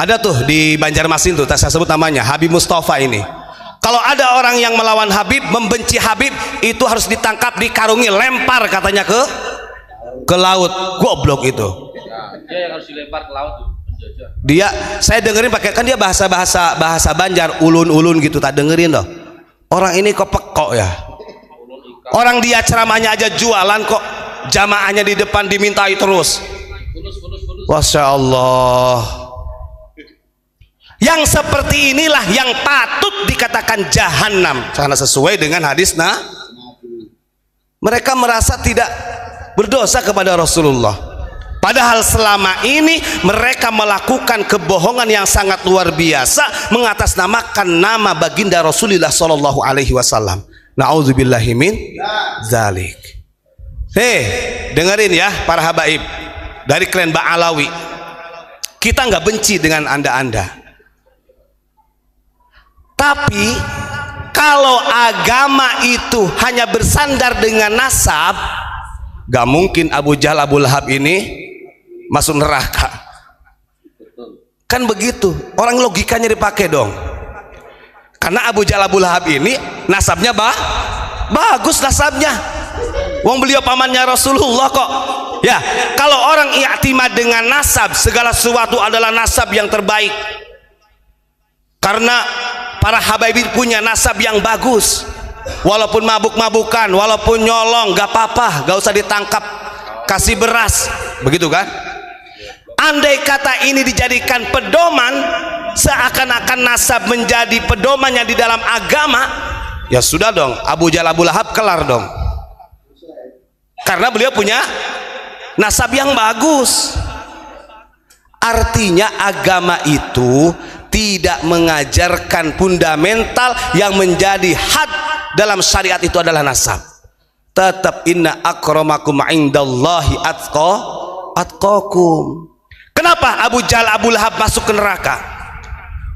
Ada tuh di Banjarmasin tuh, tak saya sebut namanya, Habib Mustafa ini. Kalau ada orang yang melawan Habib, membenci Habib, itu harus ditangkap, dikarungi, lempar katanya ke laut. Goblok itu. Dia yang harus dilempar ke laut tuh. Dia, saya dengerin pakai, kan dia bahasa Banjar, ulun-ulun gitu, tak dengerin loh. Orang ini kok pekok ya. Orang dia ceramahnya aja jualan kok, jamaahnya di depan dimintai terus. Masya Allah. Yang seperti inilah yang patut dikatakan jahanam, karena sesuai dengan hadis mereka merasa tidak berdosa kepada Rasulullah, padahal selama ini mereka melakukan kebohongan yang sangat luar biasa mengatasnamakan nama baginda Rasulullah Shallallahu Alaihi Wasallam. Na'udzubillahi min zalik. Dengerin ya para habaib dari klan Ba'alawi, kita nggak benci dengan anda. Tapi kalau agama itu hanya bersandar dengan nasab, gak mungkin Abu Jahal Abu Lahab ini masuk neraka. Kan begitu, orang logikanya dipakai dong. Karena Abu Jahal Abu Lahab ini nasabnya bagus nasabnya. Wong beliau pamannya Rasulullah kok. Ya, kalau orang i'timad dengan nasab, segala sesuatu adalah nasab yang terbaik. Karena para habaib punya nasab yang bagus, walaupun mabuk-mabukan, walaupun nyolong, gak apa-apa, gak usah ditangkap, kasih beras, begitu kan? Andai kata ini dijadikan pedoman, seakan-akan nasab menjadi pedomannya di dalam agama, ya sudah dong, Abu Jahal Abu Lahab kelar dong, karena beliau punya nasab yang bagus. Artinya agama itu tidak mengajarkan fundamental yang menjadi had dalam syariat itu adalah nasab. Tetap inna akramakum indallahi atqakum. Kenapa Abu Jahal Abu Lahab masuk ke neraka?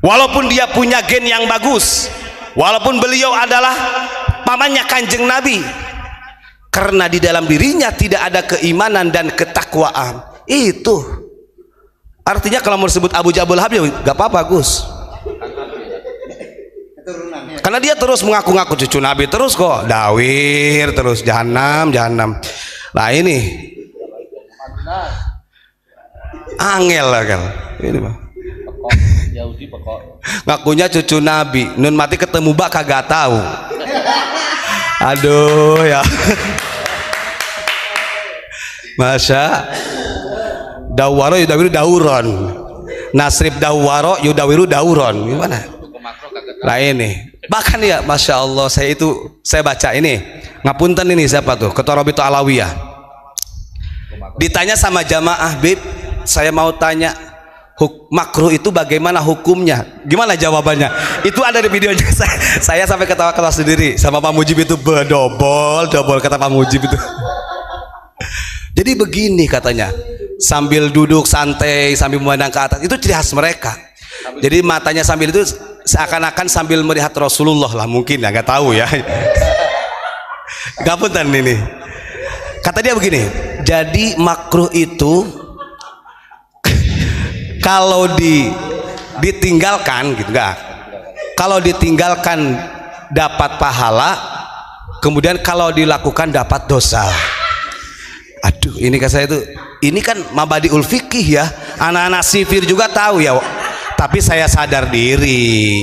Walaupun dia punya gen yang bagus, walaupun beliau adalah pamannya Kanjeng Nabi, karena di dalam dirinya tidak ada keimanan dan ketakwaan. Itu artinya kalau mau disebut Abu Jahal Abu Lahab ya gak apa-apa Gus, karena dia terus mengaku-ngaku cucu Nabi terus kok, dawir terus, jahanam. Nah ini angel lah kan ini mah. Ngakunya cucu Nabi, nun mati ketemu bak kagak tahu. Aduh ya. Masya Dawaro yudawiru dauron, nasrib dawaro yudawiru dauron, gimana? Nah ini bahkan ya, Masya Allah, saya baca ini ngapunten ini siapa tuh, Ketua Rabito Alawiyah, ditanya sama jamaah, Bib saya mau tanya makruh itu bagaimana hukumnya, gimana jawabannya? Itu ada di videonya. Saya sampai ketawa-ketawa sendiri sama Pak Mujib itu, double kata Pak Mujib itu. Jadi begini katanya, sambil duduk santai sambil memandang ke atas, itu ciri khas mereka. Jadi matanya sambil itu seakan-akan sambil melihat Rasulullah lah, mungkin ya, nggak tahu ya. Gapunten ini. Kata dia begini, jadi makruh itu kalau ditinggalkan gitu, enggak. Kalau ditinggalkan dapat pahala, kemudian kalau dilakukan dapat dosa. Aduh, ini kan saya itu, ini kan mabadiul fikih ya, anak-anak sifir juga tahu ya. Tapi saya sadar diri,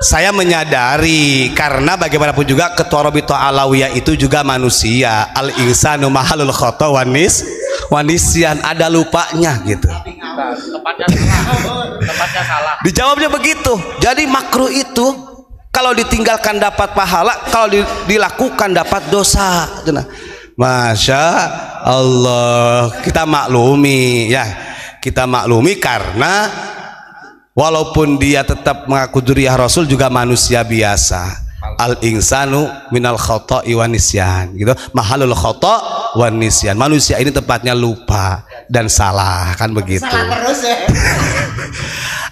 saya menyadari, karena bagaimanapun juga Ketua Rabito Alawiyah itu juga manusia, al insanu mahalul khata wanisyan, ada lupanya gitu. Tempatnya salah. Dijawabnya begitu. Jadi makruh itu kalau ditinggalkan dapat pahala, kalau dilakukan dapat dosa. Masya Allah, kita maklumi ya, kita maklumi karena walaupun dia tetap mengaku dzurriyyah Rasul juga manusia biasa. Al insanu minal khoto'i wan nisyan gitu, mahalul khoto' wan nisyan. Manusia ini tempatnya lupa dan salah, kan begitu. Salah terus ya.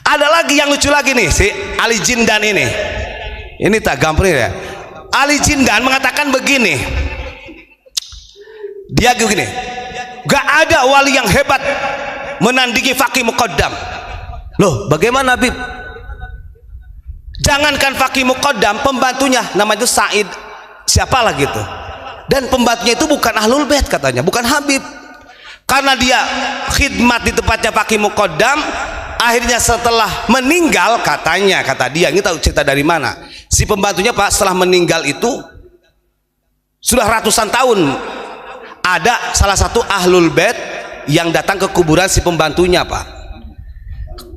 Ada lagi yang lucu lagi nih, si Ali Jindan ini tak gampang ya. Ali Jindan mengatakan begini, dia gini, gak ada wali yang hebat menandingi Faqih Muqaddam. Loh, bagaimana Habib? Jangankan Faqih Muqaddam, pembantunya namanya itu Said siapalah gitu. Dan pembantunya itu bukan Ahlul Bait katanya, bukan Habib. Karena dia khidmat di tempatnya Faqih Muqaddam, akhirnya setelah meninggal katanya, kata dia, ini tahu cerita dari mana? Si pembantunya Pak setelah meninggal itu sudah ratusan tahun ada salah satu Ahlul Bait yang datang ke kuburan si pembantunya Pak.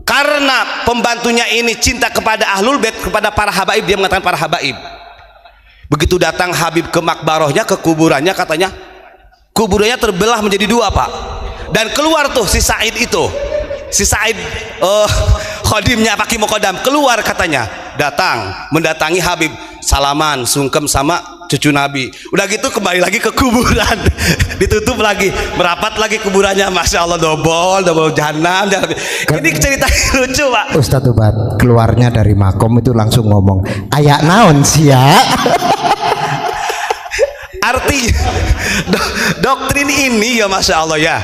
Karena pembantunya ini cinta kepada Ahlul Bait, kepada para habaib, dia mengatakan para habaib. Begitu datang Habib ke makbarohnya, ke kuburannya, katanya kuburannya terbelah menjadi dua Pak. Dan keluar tuh si Said itu, si Said khodimnya Faqih Muqaddam, keluar katanya, datang mendatangi Habib, salaman sungkem sama cucu Nabi. Udah gitu kembali lagi ke kuburan, ditutup lagi, merapat lagi kuburannya. Masya Allah, double jahanam. Ini cerita lucu Pak. Ustadz Ubat keluarnya dari makom itu langsung ngomong ayak naon sih ya. Arti doktrin ini ya Masya Allah ya,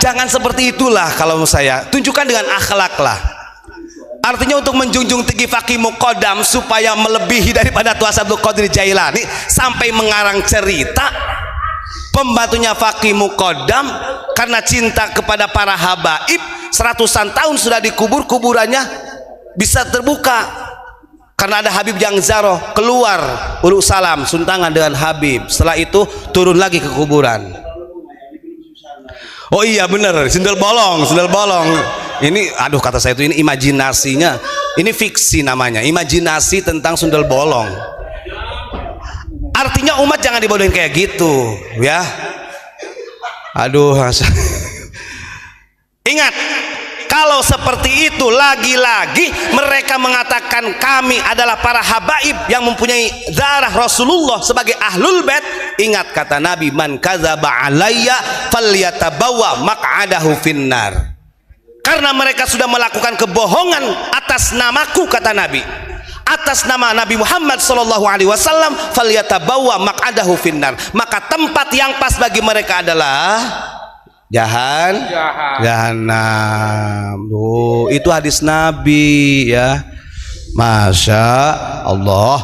jangan seperti itulah. Kalau saya tunjukkan dengan akhlak lah. Artinya untuk menjunjung tinggi Faqih Muqaddam supaya melebihi daripada Tuas Abdul Qadir Jailani sampai mengarang cerita pembantunya Faqih Muqaddam karena cinta kepada para habaib, seratusan tahun sudah dikubur, kuburannya bisa terbuka karena ada Habib yang Zaro, keluar uruk salam suntangan dengan Habib. Setelah itu turun lagi ke kuburan. Oh iya bener, sendal bolong. Ini aduh kata saya itu, ini imajinasinya, ini fiksi namanya, imajinasi tentang sundel bolong. Artinya umat jangan dibodohin kayak gitu ya. Aduh ingat, kalau seperti itu lagi-lagi mereka mengatakan kami adalah para habaib yang mempunyai darah Rasulullah sebagai Ahlul Bait. Ingat kata Nabi, man kadzaba alayya falyatabawwa maq'adahu finnar. Karena mereka sudah melakukan kebohongan atas namaku, kata Nabi, atas nama Nabi Muhammad SAW, falyatabawwa maq'adahu finnar, maka tempat yang pas bagi mereka adalah jahanam. Itu hadis Nabi ya. Masya Allah.